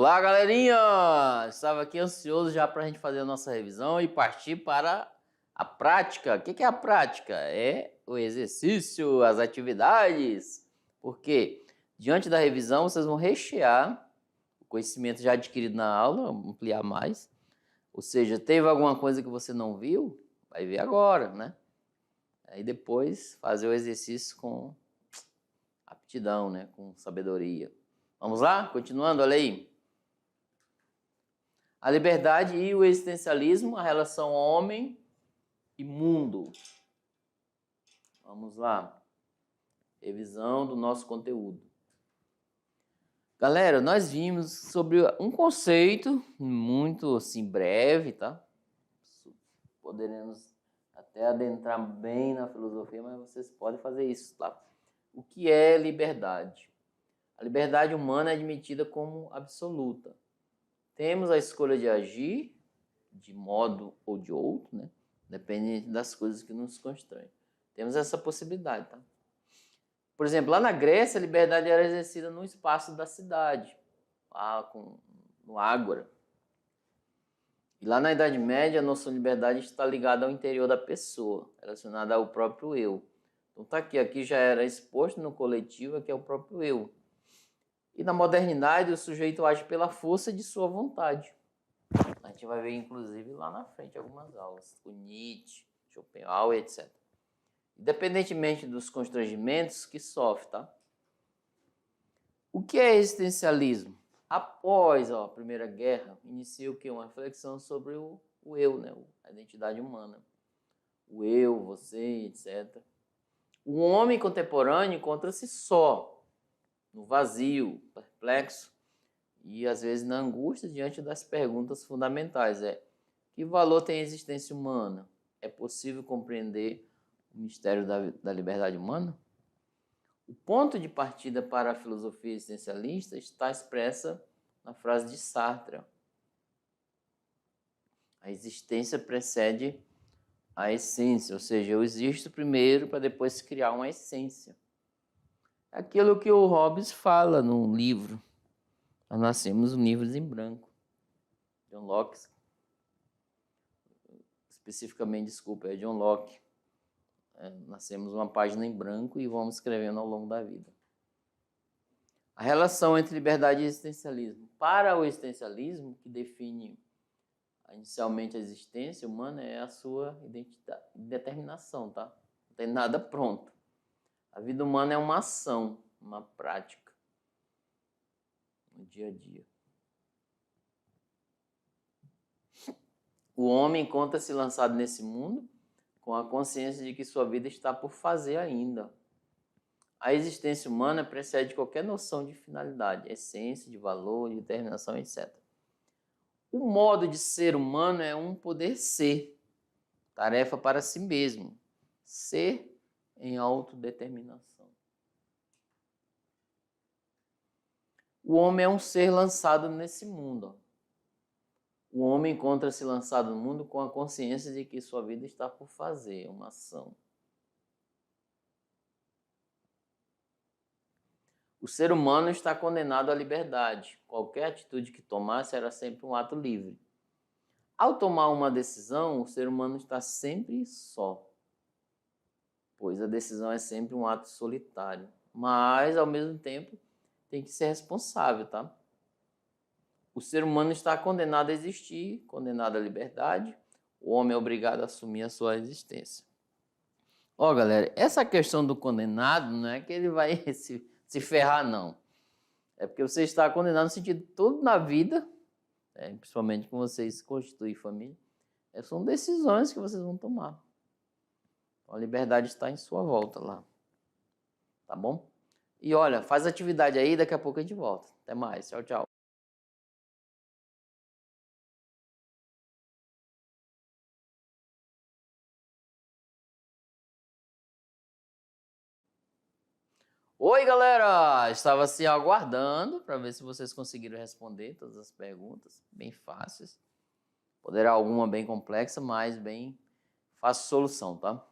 Olá, galerinha! Estava aqui ansioso já para a gente fazer a nossa revisão e partir para a prática. O que é a prática? É o exercício, as atividades. Porque diante da revisão vocês vão rechear o conhecimento já adquirido na aula, ampliar mais. Ou seja, teve alguma coisa que você não viu? Vai ver agora, né? Aí depois fazer o exercício com aptidão, né? Com sabedoria. Vamos lá? Continuando, olha aí. A liberdade e o existencialismo, a relação homem e mundo. Vamos lá. Revisão do nosso conteúdo. Galera, nós vimos sobre um conceito muito assim breve, tá? Poderemos até adentrar bem na filosofia, mas vocês podem fazer isso, tá? O que é liberdade? A liberdade humana é admitida como absoluta. Temos a escolha de agir de modo ou de outro, né? Dependendo das coisas que nos constranhem. Temos essa possibilidade, tá? Por exemplo, lá na Grécia, a liberdade era exercida no espaço da cidade, lá no Ágora. E lá na Idade Média, a noção de liberdade está ligada ao interior da pessoa, relacionada ao próprio eu. Então tá aqui já era exposto no coletivo, que é o próprio eu. E na modernidade, o sujeito age pela força de sua vontade. A gente vai ver, inclusive, lá na frente algumas aulas, o Nietzsche, Schopenhauer, etc. Independentemente dos constrangimentos que sofre, tá? O que é existencialismo? Após a Primeira Guerra, inicia o quê? Uma reflexão sobre o eu, né? A identidade humana. O eu, você, etc. O homem contemporâneo encontra-se só, no vazio, perplexo, e às vezes na angústia diante das perguntas fundamentais. Que valor tem a existência humana? É possível compreender o mistério da liberdade humana? O ponto de partida para a filosofia existencialista está expressa na frase de Sartre. A existência precede a essência, ou seja, eu existo primeiro para depois criar uma essência. Aquilo que o Hobbes fala no livro. Nós nascemos livros em branco. John Locke. Especificamente, desculpa, é John Locke. Nascemos uma página em branco e vamos escrevendo ao longo da vida. A relação entre liberdade e existencialismo. Para o existencialismo, que define inicialmente a existência humana, é a sua identidade, determinação, tá? Não tem nada pronto. A vida humana é uma ação, uma prática, no dia a dia. O homem encontra-se lançado nesse mundo com a consciência de que sua vida está por fazer ainda. A existência humana precede qualquer noção de finalidade, essência, de valor, de determinação, etc. O modo de ser humano é um poder ser, tarefa para si mesmo, ser em autodeterminação. O homem é um ser lançado nesse mundo. O homem encontra-se lançado no mundo com a consciência de que sua vida está por fazer, uma ação. O ser humano está condenado à liberdade. Qualquer atitude que tomasse era sempre um ato livre. Ao tomar uma decisão, o ser humano está sempre só, pois a decisão é sempre um ato solitário. Mas, ao mesmo tempo, tem que ser responsável, tá? O ser humano está condenado a existir, condenado à liberdade. O homem é obrigado a assumir a sua existência. Ó, galera, essa questão do condenado não é que ele vai se ferrar, não. É porque você está condenado no sentido todo na vida, principalmente quando vocês constituem família. São decisões que vocês vão tomar. Então, a liberdade está em sua volta lá. Tá bom? E olha, faz atividade aí, daqui a pouco a gente volta. Até mais. Tchau, tchau. Oi, galera! Estava assim aguardando para ver se vocês conseguiram responder todas as perguntas, bem fáceis. Poderá alguma bem complexa, mas bem fácil solução, tá?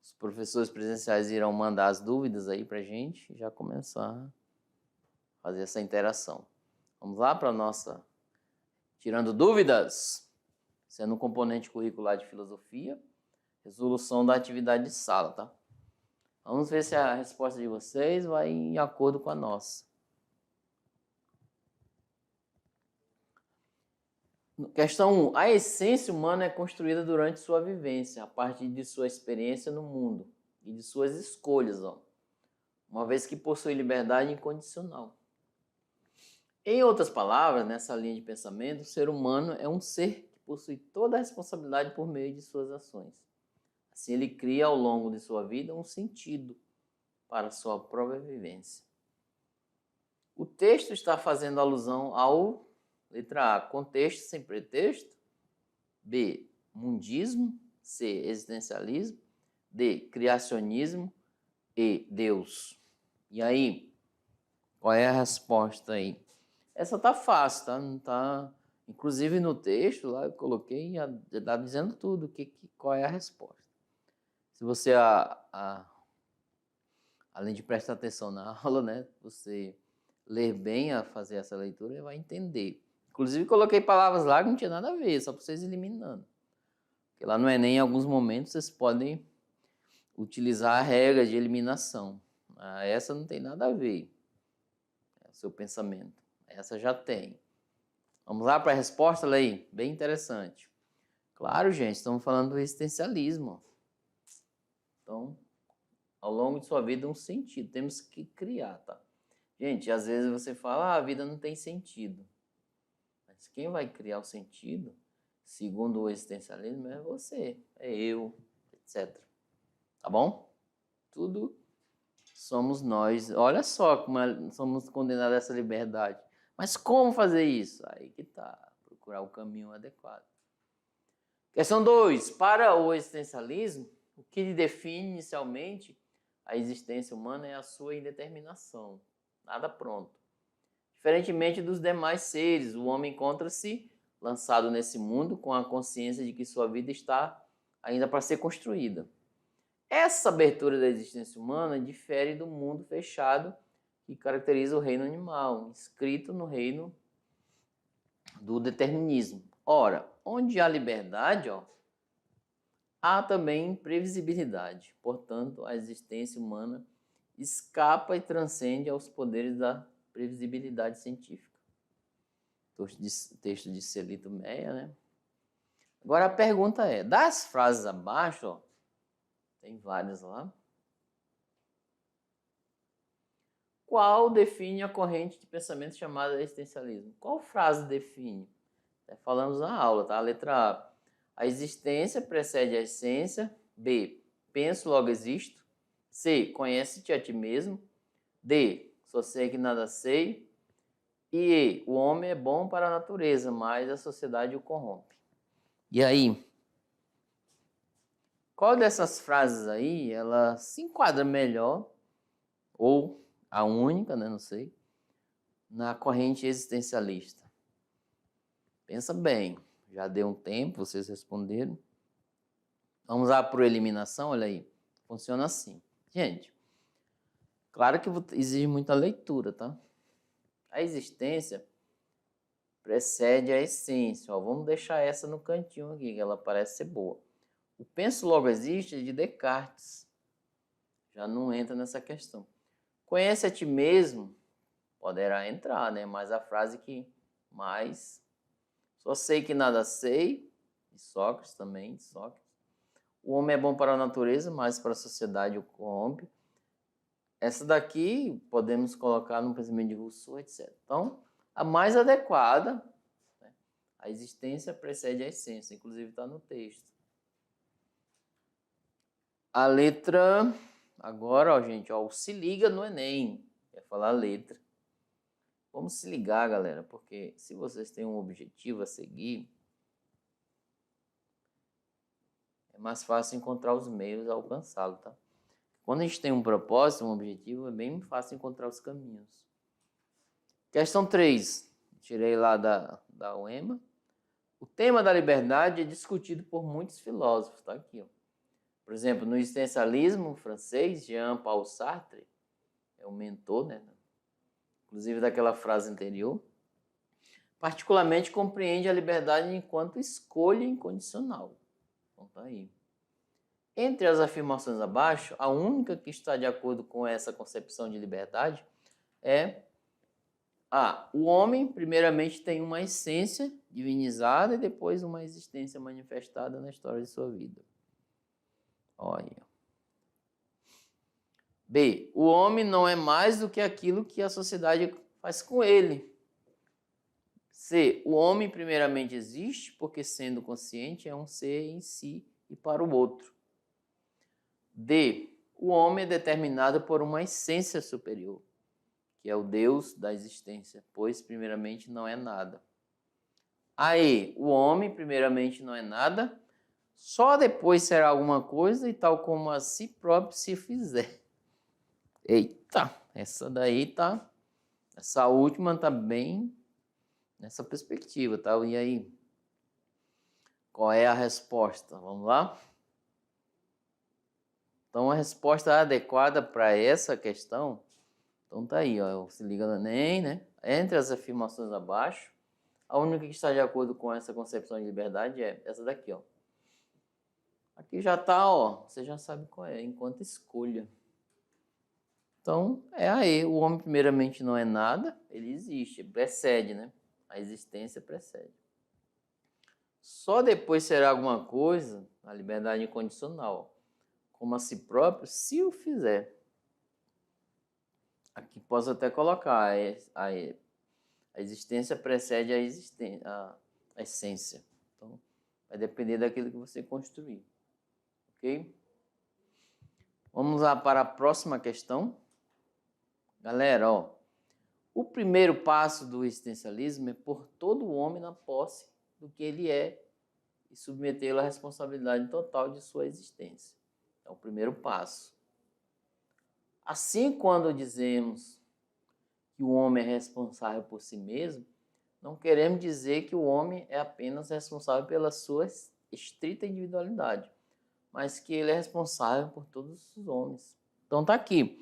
Os professores presenciais irão mandar as dúvidas aí pra gente e já começar a fazer essa interação. Vamos lá para a nossa tirando dúvidas, sendo um componente curricular de filosofia, resolução da atividade de sala, tá? Vamos ver se a resposta de vocês vai em acordo com a nossa. Questão 1. A essência humana é construída durante sua vivência, a partir de sua experiência no mundo e de suas escolhas, ó, uma vez que possui liberdade incondicional. Em outras palavras, nessa linha de pensamento, o ser humano é um ser que possui toda a responsabilidade por meio de suas ações. Assim, ele cria ao longo de sua vida um sentido para sua própria vivência. O texto está fazendo alusão ao, letra A, contexto sem pretexto, B, mundismo, C, existencialismo, D, criacionismo e Deus. E aí, qual é a resposta aí? Essa tá fácil, tá? Não tá... Inclusive no texto lá eu coloquei, tá dizendo tudo, qual é a resposta. Se você, além de prestar atenção na aula, né, você ler bem a fazer essa leitura, vai entender. Inclusive coloquei palavras lá que não tinha nada a ver, só para vocês eliminando. Porque lá no Enem, em alguns momentos, vocês podem utilizar a regra de eliminação. Essa não tem nada a ver. É o seu pensamento. Essa já tem. Vamos lá para a resposta, Lei? Bem interessante. Claro, gente, estamos falando do existencialismo. Então, ao longo de sua vida, um sentido. Temos que criar, tá? Gente, às vezes você fala, a vida não tem sentido. Mas quem vai criar o sentido, segundo o existencialismo, é você, é eu, etc. Tá bom? Tudo somos nós. Olha só como somos condenados a essa liberdade. Mas como fazer isso? Aí que tá. Procurar o caminho adequado. Questão 2. Para o existencialismo, o que define inicialmente a existência humana é a sua indeterminação. Nada pronto. Diferentemente dos demais seres, o homem encontra-se lançado nesse mundo com a consciência de que sua vida está ainda para ser construída. Essa abertura da existência humana difere do mundo fechado que caracteriza o reino animal, inscrito no reino do determinismo. Ora, onde há liberdade, há também previsibilidade. Portanto, a existência humana escapa e transcende aos poderes da previsibilidade científica. Texto de Celito Meia, né? Agora a pergunta é, das frases abaixo, tem várias lá, qual define a corrente de pensamento chamada existencialismo? Qual frase define? Falamos na aula, tá? A letra A. A existência precede a essência. B. Penso, logo existo. C. Conhece-te a ti mesmo. D. Só sei que nada sei. E E. O homem é bom para a natureza, mas a sociedade o corrompe. E aí? Qual dessas frases aí, ela se enquadra melhor, ou a única, né, não sei, na corrente existencialista? Pensa bem, já deu um tempo, vocês responderam. Vamos lá por eliminação, olha aí. Funciona assim. Gente, claro que exige muita leitura, tá? A existência precede a essência. Ó, vamos deixar essa no cantinho aqui, que ela parece ser boa. O penso logo existe é de Descartes. Já não entra nessa questão. Conhece a ti mesmo, poderá entrar, né? Mas a frase que mais... Só sei que nada sei, de Sócrates também, de Sócrates. O homem é bom para a natureza, mas para a sociedade o corrompe. Essa daqui podemos colocar no pensamento de Rousseau, etc. Então, a mais adequada, né? A existência precede a essência, inclusive está no texto. A letra, agora, ó, gente, ó, se liga no Enem, quer falar a letra. Vamos se ligar, galera, porque se vocês têm um objetivo a seguir, é mais fácil encontrar os meios a alcançá-lo, tá? Quando a gente tem um propósito, um objetivo, é bem fácil encontrar os caminhos. Questão 3, tirei lá da UEMA. O tema da liberdade é discutido por muitos filósofos, tá aqui, ó. Por exemplo, no existencialismo francês, Jean-Paul Sartre é o mentor, né? Inclusive daquela frase anterior. particularmente compreende a liberdade enquanto escolha incondicional. Então tá aí. Entre as afirmações abaixo, a única que está de acordo com essa concepção de liberdade é a. O homem, primeiramente, tem uma essência divinizada e depois uma existência manifestada na história de sua vida. Olha. B. O homem não é mais do que aquilo que a sociedade faz com ele. C. O homem, primeiramente, existe porque, sendo consciente, é um ser em si e para o outro. D. O homem é determinado por uma essência superior, que é o Deus da existência, pois primeiramente não é nada. Aí, o homem primeiramente não é nada, só depois será alguma coisa e tal como a si próprio se fizer. Eita, essa daí tá, essa última tá bem nessa perspectiva, tá? E aí, qual é a resposta? Vamos lá? Então, a resposta adequada para essa questão, então tá aí, ó, se liga no Enem, né? Entre as afirmações abaixo, a única que está de acordo com essa concepção de liberdade é essa daqui, ó. Aqui já tá, ó, você já sabe qual é, enquanto escolha. Então, é aí, o homem primeiramente não é nada, ele existe, precede, né? A existência precede. Só depois será alguma coisa, a liberdade incondicional, como a si próprio, se o fizer. Aqui posso até colocar, a existência precede a essência. Então, vai depender daquilo que você construir. Ok? Vamos lá para a próxima questão. Galera, ó, o primeiro passo do existencialismo é pôr todo o homem na posse do que ele é e submetê-lo à responsabilidade total de sua existência. É o primeiro passo. Assim, quando dizemos que o homem é responsável por si mesmo, não queremos dizer que o homem é apenas responsável pela sua estrita individualidade, mas que ele é responsável por todos os homens. Então tá aqui.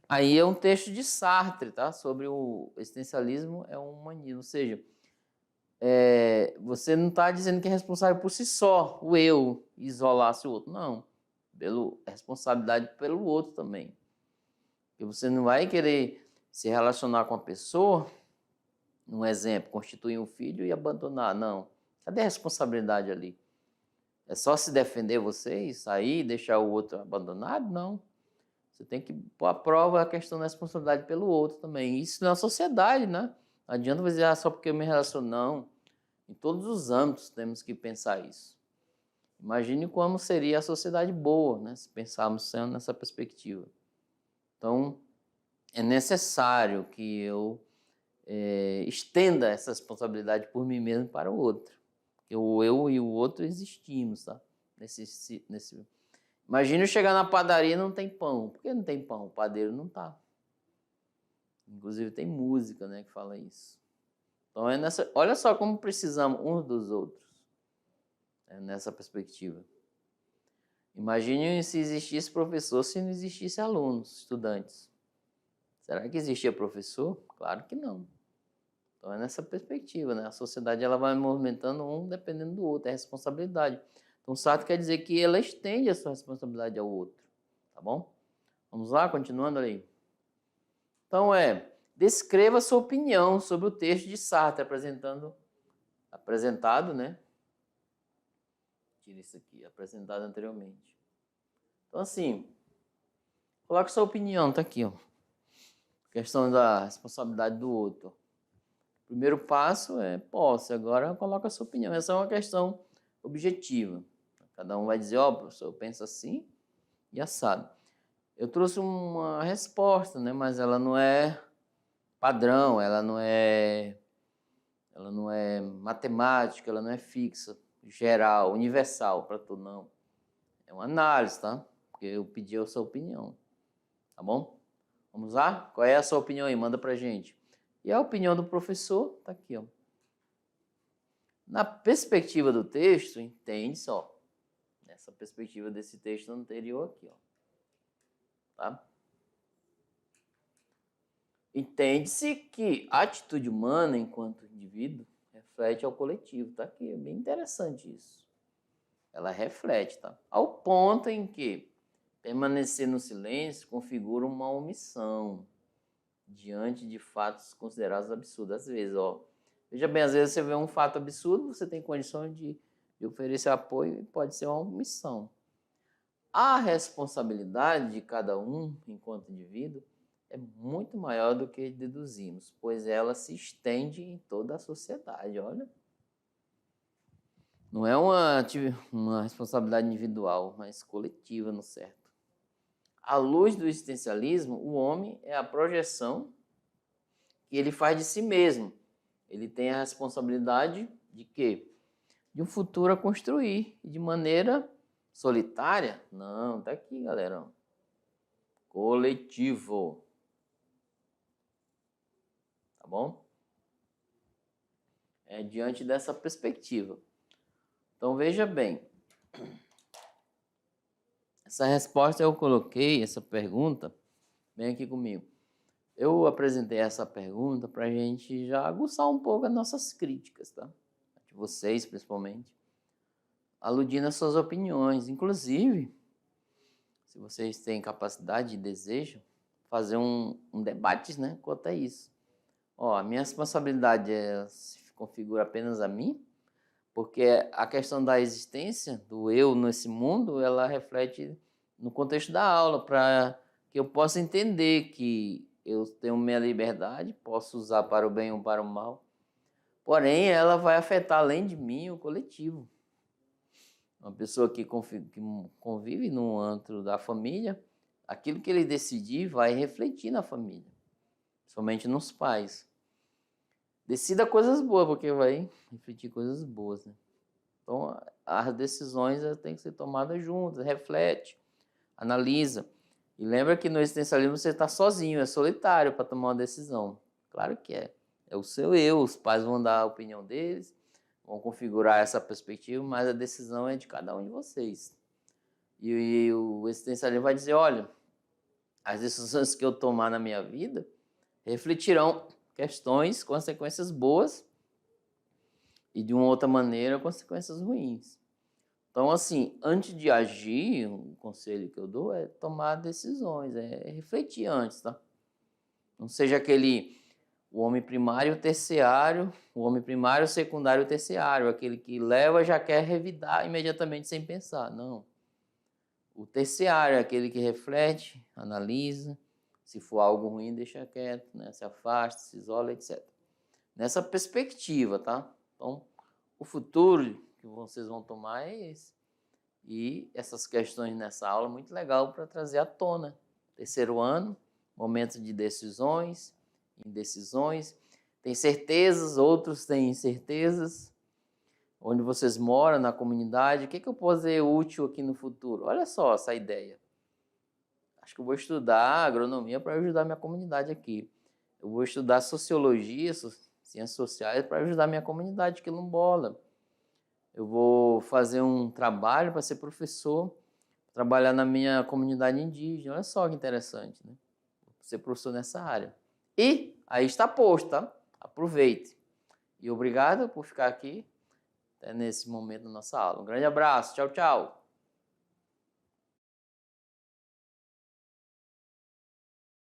Aí é um texto de Sartre, tá? Sobre o existencialismo é um humanismo, ou seja, você não está dizendo que é responsável por si só, o eu, isolasse o outro, não. Responsabilidade pelo outro também. Porque você não vai querer se relacionar com a pessoa, um exemplo, constituir um filho e abandonar, não. Cadê a responsabilidade ali? É só se defender você e sair e deixar o outro abandonado? Não. Você tem que pôr à prova a questão da responsabilidade pelo outro também. Isso na sociedade, né? Não adianta você dizer, só porque eu me relaciono, não. Em todos os âmbitos temos que pensar isso. Imagine como seria a sociedade boa, né? Se pensarmos nessa perspectiva. Então, é necessário que eu estenda essa responsabilidade por mim mesmo para o outro. Porque o eu e o outro existimos, tá? Imagina eu chegar na padaria e não tem pão. Por que não tem pão? O padeiro não tá. Inclusive tem música, né, que fala isso. Então olha só como precisamos uns dos outros. Nessa perspectiva. Imagine se existisse professor, se não existisse alunos, estudantes. Será que existia professor? Claro que não. Então é nessa perspectiva, né? A sociedade ela vai movimentando um dependendo do outro, é responsabilidade. Então Sartre quer dizer que ela estende a sua responsabilidade ao outro, tá bom? Vamos lá, continuando ali. Então descreva a sua opinião sobre o texto de Sartre apresentado, né? Tira isso aqui, apresentado anteriormente. Então assim, coloque sua opinião, tá aqui, ó. Questão da responsabilidade do outro. O primeiro passo é posse, agora coloca a sua opinião. Essa é uma questão objetiva. Cada um vai dizer, professor, eu penso assim e assado. Eu trouxe uma resposta, né, mas ela não é padrão, ela não é matemática, ela não é fixa, geral, universal para tudo, não. É uma análise, tá? Porque eu pedi a sua opinião, tá bom? Vamos lá? Qual é a sua opinião aí? Manda pra gente. E a opinião do professor tá aqui, ó. Na perspectiva do texto, entende-se, ó, nessa perspectiva desse texto anterior aqui, ó, tá? Entende-se que a atitude humana enquanto indivíduo reflete ao coletivo, tá aqui, é bem interessante isso. Ela reflete, tá? Ao ponto em que permanecer no silêncio configura uma omissão diante de fatos considerados absurdos. Às vezes, ó, veja bem, às vezes você vê um fato absurdo, você tem condições de oferecer apoio e pode ser uma omissão. A responsabilidade de cada um, enquanto indivíduo, é muito maior do que deduzimos, pois ela se estende em toda a sociedade, olha. Não é uma responsabilidade individual, mas coletiva, no certo. À luz do existencialismo, o homem é a projeção que ele faz de si mesmo. Ele tem a responsabilidade de quê? De um futuro a construir, de maneira solitária? Não, tá aqui, galera. Coletivo. Tá bom? É diante dessa perspectiva. Então, veja bem. Essa resposta eu coloquei, essa pergunta, vem aqui comigo. Eu apresentei essa pergunta para a gente já aguçar um pouco as nossas críticas, tá? De vocês, principalmente. Aludindo às suas opiniões. Inclusive, se vocês têm capacidade e desejam, fazer um debate, né, quanto a isso. Ó, a minha responsabilidade se configura apenas a mim, porque a questão da existência, do eu nesse mundo, ela reflete no contexto da aula, para que eu possa entender que eu tenho minha liberdade, posso usar para o bem ou para o mal, porém ela vai afetar, além de mim, o coletivo. Uma pessoa que convive no antro da família, aquilo que ele decidir vai refletir na família, somente nos pais. Decida coisas boas, porque vai refletir coisas boas, né? Então, as decisões têm que ser tomadas juntas, reflete, analisa. E lembra que no existencialismo você está sozinho, é solitário para tomar uma decisão. Claro que é. É o seu eu, os pais vão dar a opinião deles, vão configurar essa perspectiva, mas a decisão é de cada um de vocês. E o existencialismo vai dizer, olha, as decisões que eu tomar na minha vida refletirão questões, consequências boas e, de uma outra maneira, consequências ruins. Então, assim, antes de agir, o conselho que eu dou é tomar decisões, é refletir antes, tá? Não seja o homem primário e o terciário, o homem primário, o secundário e o terciário, aquele que leva já quer revidar imediatamente sem pensar. Não. O terciário é aquele que reflete, analisa, se for algo ruim, deixa quieto, né? Se afasta, se isola, etc. Nessa perspectiva, tá? Então, o futuro que vocês vão tomar é esse. E essas questões nessa aula, muito legal para trazer à tona. Terceiro ano, momento de decisões, indecisões. Tem certezas, outros têm incertezas. Onde vocês moram, na comunidade, o que eu posso fazer útil aqui no futuro? Olha só essa ideia. Acho que eu vou estudar agronomia para ajudar minha comunidade aqui. Eu vou estudar sociologia, ciências sociais para ajudar minha comunidade quilombola. Eu vou fazer um trabalho para ser professor, trabalhar na minha comunidade indígena. Olha só que interessante, né? Vou ser professor nessa área. E aí está posto, tá? Aproveite. E obrigado por ficar aqui até nesse momento da nossa aula. Um grande abraço. Tchau, tchau.